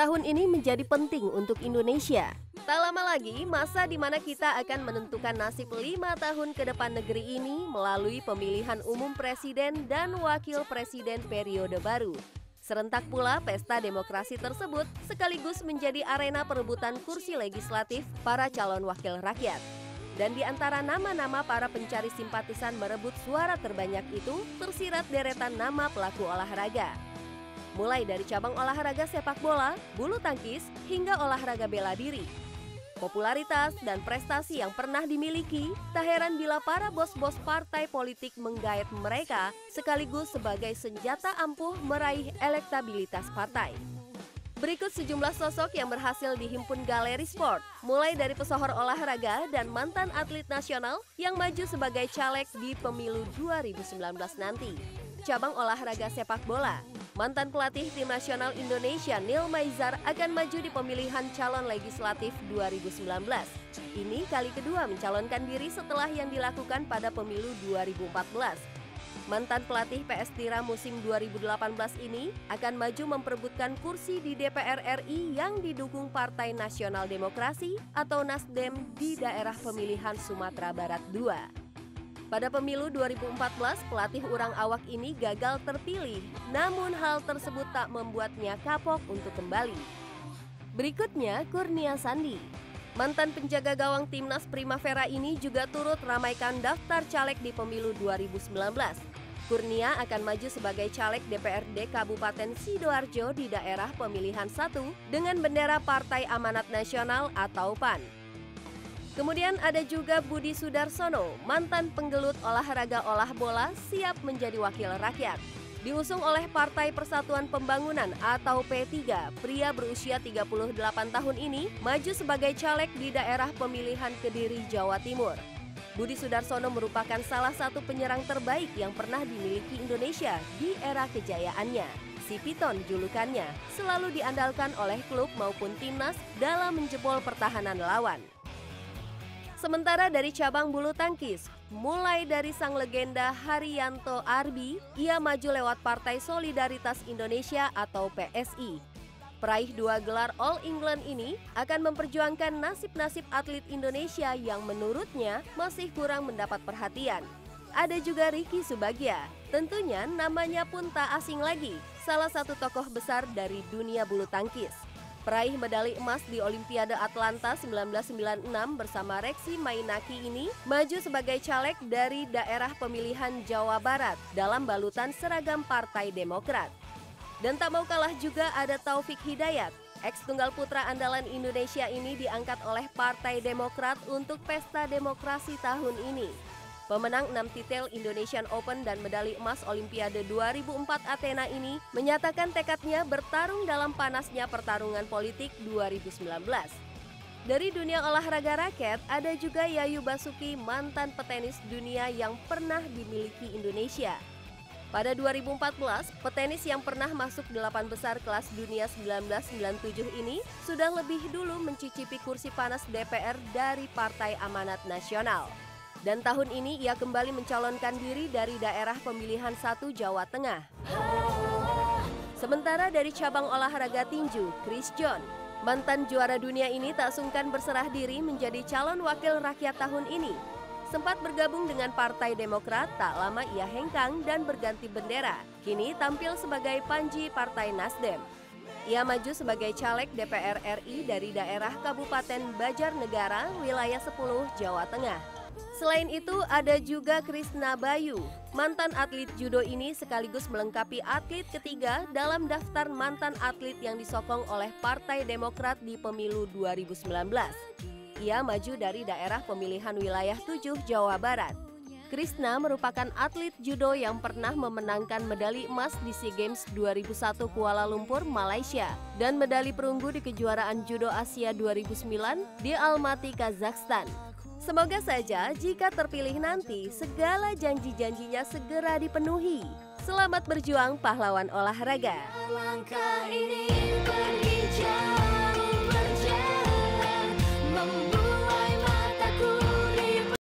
Tahun ini menjadi penting untuk Indonesia. Tak lama lagi, masa di mana kita akan menentukan nasib 5 tahun ke depan negeri ini melalui pemilihan umum presiden dan wakil presiden periode baru. Serentak pula, pesta demokrasi tersebut sekaligus menjadi arena perebutan kursi legislatif para calon wakil rakyat. Dan di antara nama-nama para pencari simpatisan merebut suara terbanyak itu, tersirat deretan nama pelaku olahraga. Mulai dari cabang olahraga sepak bola, bulu tangkis, hingga olahraga bela diri. Popularitas dan prestasi yang pernah dimiliki, tak heran bila para bos-bos partai politik menggait mereka sekaligus sebagai senjata ampuh meraih elektabilitas partai. Berikut sejumlah sosok yang berhasil dihimpun Galeri Sport, mulai dari pesohor olahraga dan mantan atlet nasional yang maju sebagai caleg di pemilu 2019 nanti. Cabang olahraga sepak bola, mantan pelatih tim nasional Indonesia Neil Maizar akan maju di pemilihan calon legislatif 2019. Ini kali kedua mencalonkan diri setelah yang dilakukan pada pemilu 2014. Mantan pelatih PS Tira musim 2018 ini akan maju memperebutkan kursi di DPR RI yang didukung Partai Nasional Demokrasi atau Nasdem di daerah pemilihan Sumatera Barat II. Pada pemilu 2014, pelatih urang awak ini gagal terpilih, namun hal tersebut tak membuatnya kapok untuk kembali. Berikutnya, Kurnia Sandi. Mantan penjaga gawang timnas Primavera ini juga turut ramaikan daftar caleg di pemilu 2019. Kurnia akan maju sebagai caleg DPRD Kabupaten Sidoarjo di daerah pemilihan 1 dengan bendera Partai Amanat Nasional atau PAN. Kemudian ada juga Budi Sudarsono, mantan penggelut olahraga olah bola siap menjadi wakil rakyat. Diusung oleh Partai Persatuan Pembangunan atau P3, pria berusia 38 tahun ini maju sebagai caleg di daerah pemilihan Kediri, Jawa Timur. Budi Sudarsono merupakan salah satu penyerang terbaik yang pernah dimiliki Indonesia di era kejayaannya. Si Piton julukannya, selalu diandalkan oleh klub maupun timnas dalam menjebol pertahanan lawan. Sementara dari cabang bulu tangkis, mulai dari sang legenda Haryanto Arbi, ia maju lewat Partai Solidaritas Indonesia atau PSI. Peraih 2 gelar All England ini akan memperjuangkan nasib-nasib atlet Indonesia yang menurutnya masih kurang mendapat perhatian. Ada juga Ricky Subagja, tentunya namanya pun tak asing lagi, salah satu tokoh besar dari dunia bulu tangkis. Peraih medali emas di Olimpiade Atlanta 1996 bersama Reksi Mainaki ini maju sebagai caleg dari daerah pemilihan Jawa Barat dalam balutan seragam Partai Demokrat. Dan tak mau kalah juga ada Taufik Hidayat, ex-tunggal putra andalan Indonesia ini diangkat oleh Partai Demokrat untuk pesta demokrasi tahun ini. Pemenang 6 titel Indonesian Open dan medali emas Olimpiade 2004 Athena ini menyatakan tekadnya bertarung dalam panasnya pertarungan politik 2019. Dari dunia olahraga raket, ada juga Yayu Basuki, mantan petenis dunia yang pernah dimiliki Indonesia. Pada 2014, petenis yang pernah masuk 8 besar kelas dunia 1997 ini sudah lebih dulu mencicipi kursi panas DPR dari Partai Amanat Nasional. Dan tahun ini ia kembali mencalonkan diri dari daerah pemilihan 1 Jawa Tengah. Sementara dari cabang olahraga tinju, Chris John, mantan juara dunia ini tak sungkan berserah diri menjadi calon wakil rakyat tahun ini. Sempat bergabung dengan Partai Demokrat, tak lama ia hengkang dan berganti bendera. Kini tampil sebagai panji Partai Nasdem. Ia maju sebagai caleg DPR RI dari daerah Kabupaten Banjarnegara, wilayah 10 Jawa Tengah. Selain itu ada juga Krisna Bayu, mantan atlet judo ini sekaligus melengkapi atlet ketiga dalam daftar mantan atlet yang disokong oleh Partai Demokrat di pemilu 2019. Ia maju dari daerah pemilihan wilayah 7 Jawa Barat. Krisna merupakan atlet judo yang pernah memenangkan medali emas di SEA Games 2001 Kuala Lumpur, Malaysia dan medali perunggu di kejuaraan judo Asia 2009 di Almaty, Kazakhstan. Semoga saja jika terpilih nanti, segala janji-janjinya segera dipenuhi. Selamat berjuang pahlawan olahraga. Langkah ini berhijau.